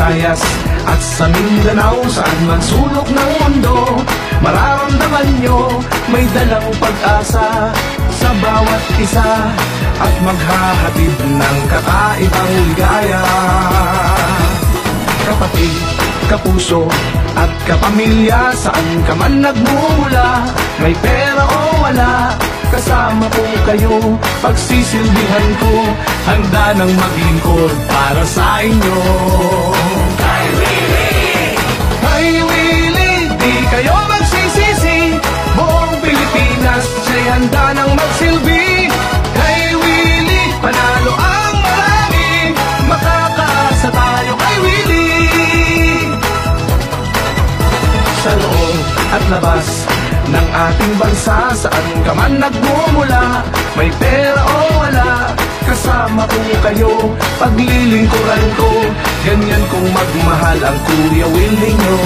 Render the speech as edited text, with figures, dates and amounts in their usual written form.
Visayas at sa Mindanao, saan man sulok ng mundo, mararamdaman nyo may dalang pag-asa sa bawat isa at maghahatid ng kakaibang ligaya. Kapatid, kapuso at kapamilya, saan ka man nagmumula, may pera o wala, kasama ko kayo, pagsisilbihan ko, handa nang maglingkod para sa inyo. Kay Willie! Kay Willie, di kayo magsisisi, buong Pilipinas siya'y handa nang magsilbi. Kay Willie, panalo ang marami, makakaasa tayo kay Willie. Sa loob at labas ng ating bansa, saan ka man nagmumula, may pera o wala, kasama ko kayo, paglilingkuran ko, ganyan kong magmahal ang Kuya Willie nyo.